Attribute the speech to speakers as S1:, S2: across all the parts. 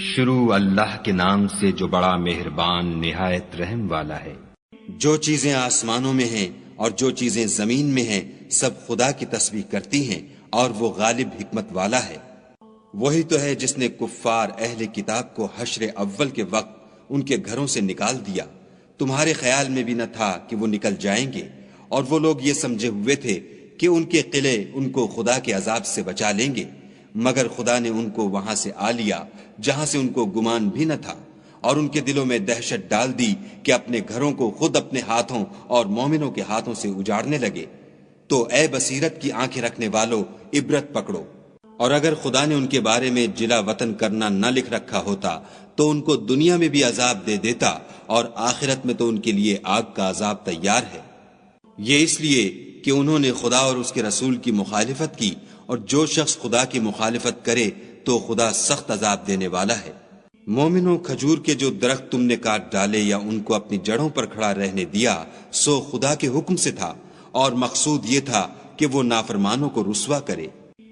S1: شروع اللہ کے نام سے جو بڑا مہربان نہایت رحم والا ہے۔
S2: جو چیزیں آسمانوں میں ہیں اور جو چیزیں زمین میں ہیں سب خدا کی تسبیح کرتی ہیں اور وہ غالب حکمت والا ہے۔ وہی تو ہے جس نے کفار اہل کتاب کو حشر اول کے وقت ان کے گھروں سے نکال دیا، تمہارے خیال میں بھی نہ تھا کہ وہ نکل جائیں گے، اور وہ لوگ یہ سمجھے ہوئے تھے کہ ان کے قلعے ان کو خدا کے عذاب سے بچا لیں گے، مگر خدا نے ان کو وہاں سے آ لیا جہاں سے ان کو گمان بھی نہ تھا، اور ان کے دلوں میں دہشت ڈال دی کہ اپنے گھروں کو خود اپنے ہاتھوں اور مومنوں کے ہاتھوں سے اجاڑنے لگے۔ تو اے بصیرت کی آنکھیں رکھنے والو، عبرت پکڑو، اور اگر خدا نے ان کے بارے میں جلا وطن کرنا نہ لکھ رکھا ہوتا تو ان کو دنیا میں بھی عذاب دے دیتا، اور آخرت میں تو ان کے لیے آگ کا عذاب تیار ہے۔ یہ اس لیے کہ انہوں نے خدا اور اس کے رسول کی مخالفت کی، اور جو شخص خدا کی مخالفت کرے تو خدا سخت عذاب دینے والا ہے۔ مومنوں، کھجور کے جو درخت تم نے کاٹ ڈالے یا ان کو اپنی جڑوں پر کھڑا رہنے دیا سو خدا کے حکم سے تھا، اور مقصود یہ تھا کہ وہ نافرمانوں کو رسوا کرے۔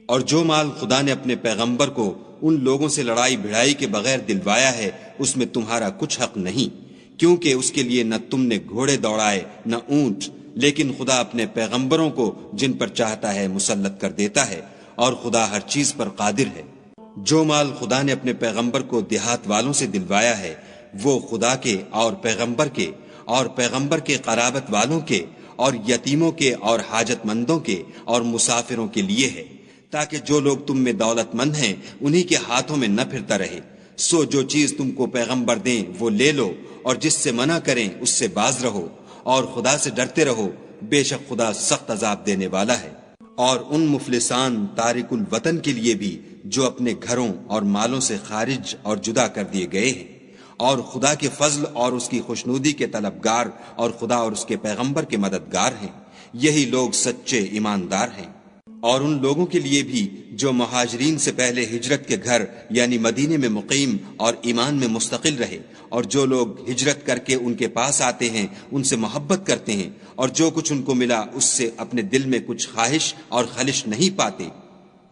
S2: اور جو مال خدا نے اپنے پیغمبر کو ان لوگوں سے لڑائی بھڑائی کے بغیر دلوایا ہے اس میں تمہارا کچھ حق نہیں، کیونکہ اس کے لیے نہ تم نے گھوڑے دوڑائے نہ اونٹ، لیکن خدا اپنے پیغمبروں کو جن پر چاہتا ہے مسلط کر دیتا ہے، اور خدا ہر چیز پر قادر ہے۔ جو مال خدا نے اپنے پیغمبر کو دیہات والوں سے دلوایا ہے وہ خدا کے اور پیغمبر کے قرابت والوں کے اور یتیموں کے اور حاجت مندوں کے اور مسافروں کے لیے ہے، تاکہ جو لوگ تم میں دولت مند ہیں انہی کے ہاتھوں میں نہ پھرتا رہے۔ سو جو چیز تم کو پیغمبر دیں وہ لے لو، اور جس سے منع کریں اس سے باز رہو، اور خدا سے ڈرتے رہو، بے شک خدا سخت عذاب دینے والا ہے۔ اور ان مفلسان تارک الوطن کے لیے بھی جو اپنے گھروں اور مالوں سے خارج اور جدا کر دیے گئے ہیں، اور خدا کے فضل اور اس کی خوشنودی کے طلبگار اور خدا اور اس کے پیغمبر کے مددگار ہیں، یہی لوگ سچے ایماندار ہیں۔ اور ان لوگوں کے لیے بھی جو مہاجرین سے پہلے ہجرت کے گھر یعنی مدینے میں مقیم اور ایمان میں مستقل رہے، اور جو لوگ ہجرت کر کے ان کے پاس آتے ہیں ان سے محبت کرتے ہیں، اور جو کچھ ان کو ملا اس سے اپنے دل میں کچھ خواہش اور خلش نہیں پاتے،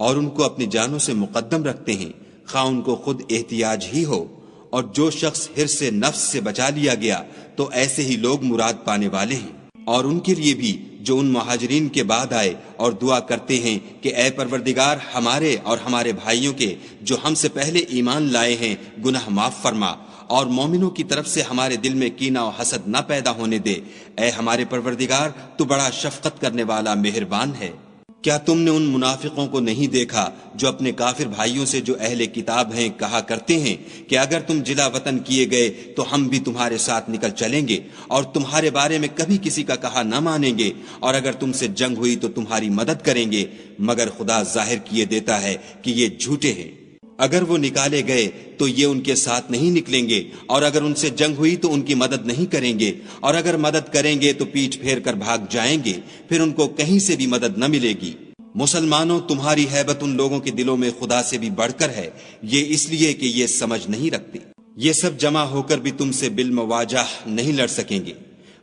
S2: اور ان کو اپنی جانوں سے مقدم رکھتے ہیں خواہ ان کو خود احتیاج ہی ہو، اور جو شخص حرص نفس سے بچا لیا گیا تو ایسے ہی لوگ مراد پانے والے ہیں۔ اور ان کے لیے بھی جو ان مہاجرین کے بعد آئے اور دعا کرتے ہیں کہ اے پروردگار ہمارے اور ہمارے بھائیوں کے جو ہم سے پہلے ایمان لائے ہیں گناہ معاف فرما، اور مومنوں کی طرف سے ہمارے دل میں کینہ و حسد نہ پیدا ہونے دے، اے ہمارے پروردگار تو بڑا شفقت کرنے والا مہربان ہے۔ کیا تم نے ان منافقوں کو نہیں دیکھا جو اپنے کافر بھائیوں سے جو اہل کتاب ہیں کہا کرتے ہیں کہ اگر تم جلا وطن کیے گئے تو ہم بھی تمہارے ساتھ نکل چلیں گے، اور تمہارے بارے میں کبھی کسی کا کہا نہ مانیں گے، اور اگر تم سے جنگ ہوئی تو تمہاری مدد کریں گے، مگر خدا ظاہر کیے دیتا ہے کہ یہ جھوٹے ہیں۔ اگر وہ نکالے گئے تو یہ ان کے ساتھ نہیں نکلیں گے، اور اگر ان سے جنگ ہوئی تو ان کی مدد نہیں کریں گے، اور اگر مدد کریں گے تو پیٹھ پھیر کر بھاگ جائیں گے، پھر ان کو کہیں سے بھی مدد نہ ملے گی۔ مسلمانوں، تمہاری ہیبت ان لوگوں کے دلوں میں خدا سے بھی بڑھ کر ہے، یہ اس لیے کہ یہ سمجھ نہیں رکھتے۔ یہ سب جمع ہو کر بھی تم سے بالمواجہ نہیں لڑ سکیں گے،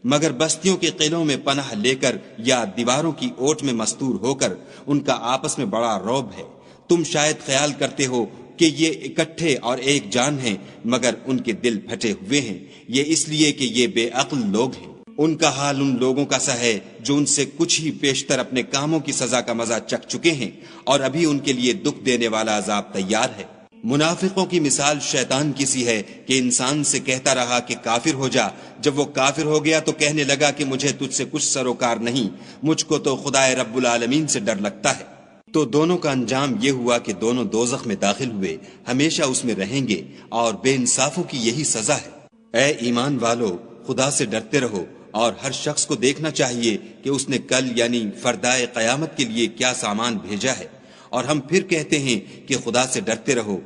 S2: مگر بستیوں کے قلعوں میں پناہ لے کر یا دیواروں کی اوٹ میں مستور ہو کر ان کا آپس میں بڑا رعب ہے۔ تم شاید خیال کرتے ہو کہ یہ اکٹھے اور ایک جان ہیں، مگر ان کے دل پھٹے ہوئے ہیں، یہ اس لیے کہ یہ بے عقل لوگ ہیں۔ ان کا حال ان لوگوں کا سا ہے جو ان سے کچھ ہی پیشتر اپنے کاموں کی سزا کا مزہ چکھ چکے ہیں، اور ابھی ان کے لیے دکھ دینے والا عذاب تیار ہے۔ منافقوں کی مثال شیطان کی سی ہے کہ انسان سے کہتا رہا کہ کافر ہو جا، جب وہ کافر ہو گیا تو کہنے لگا کہ مجھے تجھ سے کچھ سروکار نہیں، مجھ کو تو خدائے رب العالمین سے ڈر لگتا ہے۔ تو دونوں کا انجام یہ ہوا کہ دونوں دوزخ میں داخل ہوئے، ہمیشہ اس میں رہیں گے، اور بے انصافوں کی یہی سزا ہے۔ اے ایمان والو، خدا سے ڈرتے رہو، اور ہر شخص کو دیکھنا چاہیے کہ اس نے کل یعنی فردائے قیامت کے لیے کیا سامان بھیجا ہے، اور ہم پھر کہتے ہیں کہ خدا سے ڈرتے رہو،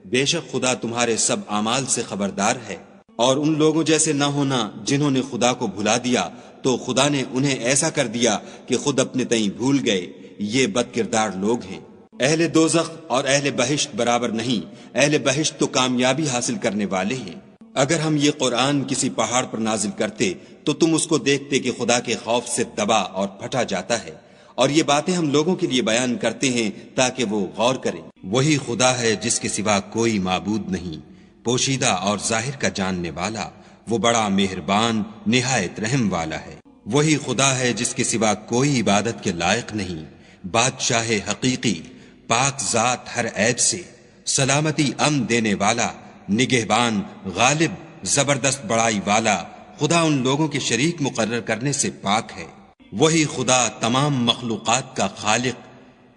S2: بے شک خدا تمہارے سب اعمال سے خبردار ہے۔ اور ان لوگوں جیسے نہ ہونا جنہوں نے خدا کو بھلا دیا تو خدا نے انہیں ایسا کر دیا کہ خود اپنے تئیں بھول گئے، یہ بد کردار لوگ ہیں۔ اہل دوزخ اور اہل بہشت برابر نہیں، اہل بہشت تو کامیابی حاصل کرنے والے ہیں۔ اگر ہم یہ قرآن کسی پہاڑ پر نازل کرتے تو تم اس کو دیکھتے کہ خدا کے خوف سے دبا اور پھٹا جاتا ہے، اور یہ باتیں ہم لوگوں کے لیے بیان کرتے ہیں تاکہ وہ غور کریں۔ وہی خدا ہے جس کے سوا کوئی معبود نہیں، پوشیدہ اور ظاہر کا جاننے والا، وہ بڑا مہربان نہایت رحم والا ہے۔ وہی خدا ہے جس کے سوا کوئی عبادت کے لائق نہیں، بادشاہ حقیقی، پاک ذات ہر عیب سے، سلامتی امن دینے والا، نگہبان، غالب، زبردست بڑائی والا، خدا ان لوگوں کے شریک مقرر کرنے سے پاک ہے۔ وہی خدا تمام مخلوقات کا خالق،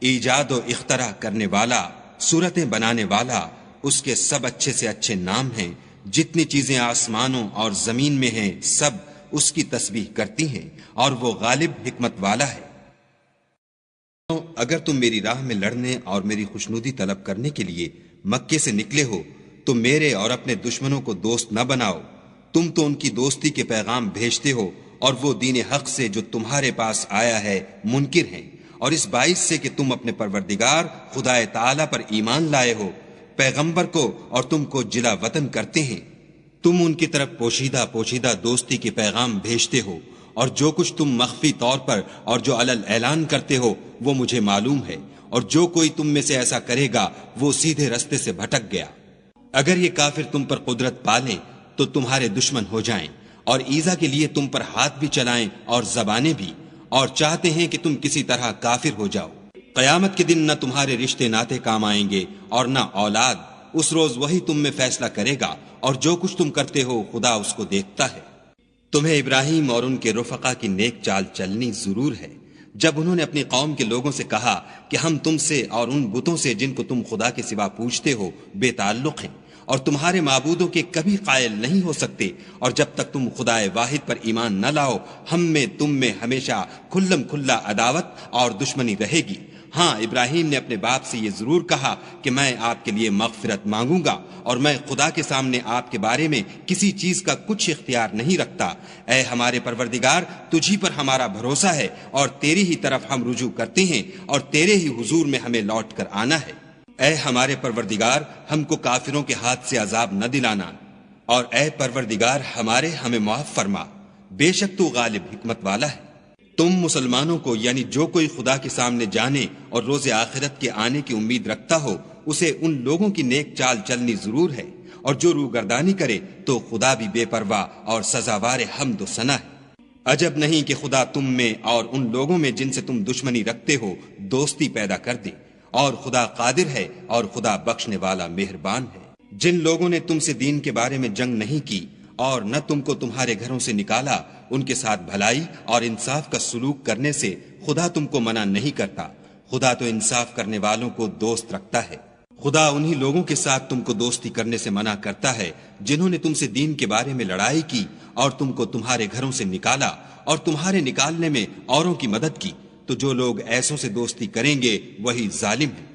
S2: ایجاد و اختراع کرنے والا، صورتیں بنانے والا، اس کے سب اچھے سے اچھے نام ہیں۔ جتنی چیزیں آسمانوں اور زمین میں ہیں سب اس کی تسبیح کرتی ہیں، اور وہ غالب حکمت والا ہے۔ اگر تم میری راہ میں لڑنے اور میری خوشنودی طلب کرنے کے لیے مکے سے نکلے ہو تو میرے اور اپنے دشمنوں کو دوست نہ بناؤ۔ تم تو ان کی دوستی کے پیغام بھیجتے ہو، اور وہ دین حق سے جو تمہارے پاس آیا ہے منکر ہیں، اور اس باعث سے کہ تم اپنے پروردگار خدا تعالی پر ایمان لائے ہو، پیغمبر کو اور تم کو جلا وطن کرتے ہیں۔ تم ان کی طرف پوشیدہ دوستی کے پیغام بھیجتے ہو، اور جو کچھ تم مخفی طور پر اور جو علل اعلان کرتے ہو وہ مجھے معلوم ہے، اور جو کوئی تم میں سے ایسا کرے گا وہ سیدھے رستے سے بھٹک گیا۔ اگر یہ کافر تم پر قدرت پالیں تو تمہارے دشمن ہو جائیں، اور ایذا کے لیے تم پر ہاتھ بھی چلائیں اور زبانیں بھی، اور چاہتے ہیں کہ تم کسی طرح کافر ہو جاؤ۔ قیامت کے دن نہ تمہارے رشتے ناتے کام آئیں گے اور نہ اولاد، اس روز وہی تم میں فیصلہ کرے گا، اور جو کچھ تم کرتے ہو خدا اس کو دیکھتا ہے۔ تمہیں ابراہیم اور ان کے رفقا کی نیک چال چلنی ضرور ہے، جب انہوں نے اپنی قوم کے لوگوں سے کہا کہ ہم تم سے اور ان بتوں سے جن کو تم خدا کے سوا پوجتے ہو بے تعلق ہیں، اور تمہارے معبودوں کے کبھی قائل نہیں ہو سکتے، اور جب تک تم خدا واحد پر ایمان نہ لاؤ ہم میں تم میں ہمیشہ کھلم کھلا عداوت اور دشمنی رہے گی۔ ہاں، ابراہیم نے اپنے باپ سے یہ ضرور کہا کہ میں آپ کے لیے مغفرت مانگوں گا، اور میں خدا کے سامنے آپ کے بارے میں کسی چیز کا کچھ اختیار نہیں رکھتا۔ اے ہمارے پروردگار، تجھی پر ہمارا بھروسہ ہے، اور تیری ہی طرف ہم رجوع کرتے ہیں، اور تیرے ہی حضور میں ہمیں لوٹ کر آنا ہے۔ اے ہمارے پروردگار، ہم کو کافروں کے ہاتھ سے عذاب نہ دلانا، اور اے پروردگار ہمارے ہمیں معاف فرما، بے شک تو غالب حکمت والا ہے۔ تم مسلمانوں کو، یعنی جو کوئی خدا کے سامنے جانے اور روز آخرت کے آنے کی امید رکھتا ہو، اسے ان لوگوں کی نیک چال چلنی ضرور ہے، اور جو روگردانی کرے تو خدا بھی بے پرواہ اور سزاوار حمد و ثنا ہے۔ عجب نہیں کہ خدا تم میں اور ان لوگوں میں جن سے تم دشمنی رکھتے ہو دوستی پیدا کر دے، اور خدا قادر ہے اور خدا بخشنے والا مہربان ہے۔ جن لوگوں نے تم سے دین کے بارے میں جنگ نہیں کی اور نہ تم کو تمہارے گھروں سے نکالا، ان کے ساتھ بھلائی اور انصاف کا سلوک کرنے سے خدا تم کو منع نہیں کرتا۔ خدا تو انصاف کرنے والوں کو دوست رکھتا ہے۔ خدا انہی لوگوں کے ساتھ تم کو دوستی کرنے سے منع کرتا ہے جنہوں نے تم سے دین کے بارے میں لڑائی کی اور تم کو تمہارے گھروں سے نکالا، اور تمہارے نکالنے میں اوروں کی مدد کی، تو جو لوگ ایسوں سے دوستی کریں گے وہی ظالم ہیں۔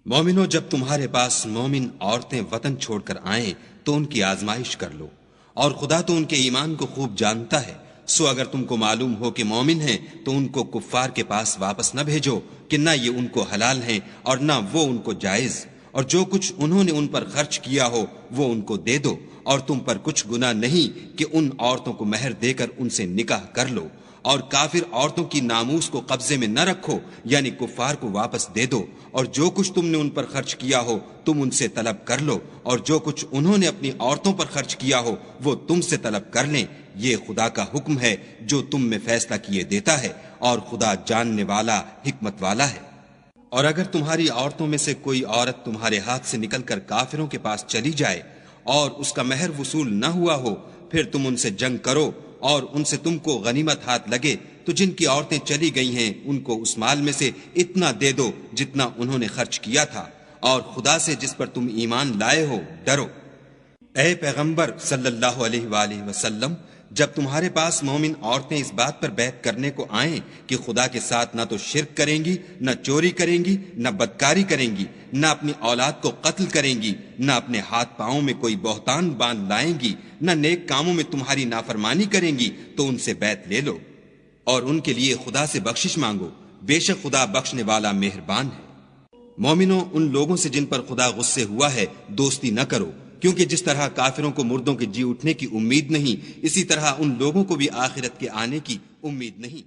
S2: مومنو، جب تمہارے پاس مومن عورتیں وطن چھوڑ کر آئیں تو ان کی آزمائش کر لو، اور خدا تو ان کے ایمان کو خوب جانتا ہے۔ سو اگر تم کو معلوم ہو کہ مومن ہیں تو ان کو کفار کے پاس واپس نہ بھیجو کہ نہ یہ ان کو حلال ہیں اور نہ وہ ان کو جائز، اور جو کچھ انہوں نے ان پر خرچ کیا ہو وہ ان کو دے دو، اور تم پر کچھ گناہ نہیں کہ ان عورتوں کو مہر دے کر ان سے نکاح کر لو، اور کافر عورتوں کی ناموس کو قبضے میں نہ رکھو، یعنی کفار کو واپس دے دو، اور جو کچھ تم نے ان پر خرچ کیا ہو تم ان سے طلب کر لو، اور جو کچھ انہوں نے اپنی عورتوں پر خرچ کیا ہو وہ تم سے طلب کر لیں۔ یہ خدا کا حکم ہے جو تم میں فیصلہ کیے دیتا ہے، اور خدا جاننے والا حکمت والا ہے۔ اور اگر تمہاری عورتوں میں سے کوئی عورت تمہارے ہاتھ سے نکل کر کافروں کے پاس چلی جائے اور اس کا مہر وصول نہ ہوا ہو، پھر تم ان سے جنگ کرو اور ان سے تم کو غنیمت ہاتھ لگے تو جن کی عورتیں چلی گئی ہیں ان کو اس مال میں سے اتنا دے دو جتنا انہوں نے خرچ کیا تھا، اور خدا سے جس پر تم ایمان لائے ہو ڈرو۔ اے پیغمبر صلی اللہ علیہ وآلہ وسلم، جب تمہارے پاس مومن عورتیں اس بات پر بیعت کرنے کو آئیں کہ خدا کے ساتھ نہ تو شرک کریں گی، نہ چوری کریں گی، نہ بدکاری کریں گی، نہ اپنی اولاد کو قتل کریں گی، نہ اپنے ہاتھ پاؤں میں کوئی بہتان باندھ لائیں گی، نہ نیک کاموں میں تمہاری نافرمانی کریں گی، تو ان سے بیعت لے لو اور ان کے لیے خدا سے بخشش مانگو، بے شک خدا بخشنے والا مہربان ہے۔ مومنوں، ان لوگوں سے جن پر خدا غصے ہوا ہے دوستی نہ کرو، کیونکہ جس طرح کافروں کو مردوں کے جی اٹھنے کی امید نہیں، اسی طرح ان لوگوں کو بھی آخرت کے آنے کی امید نہیں۔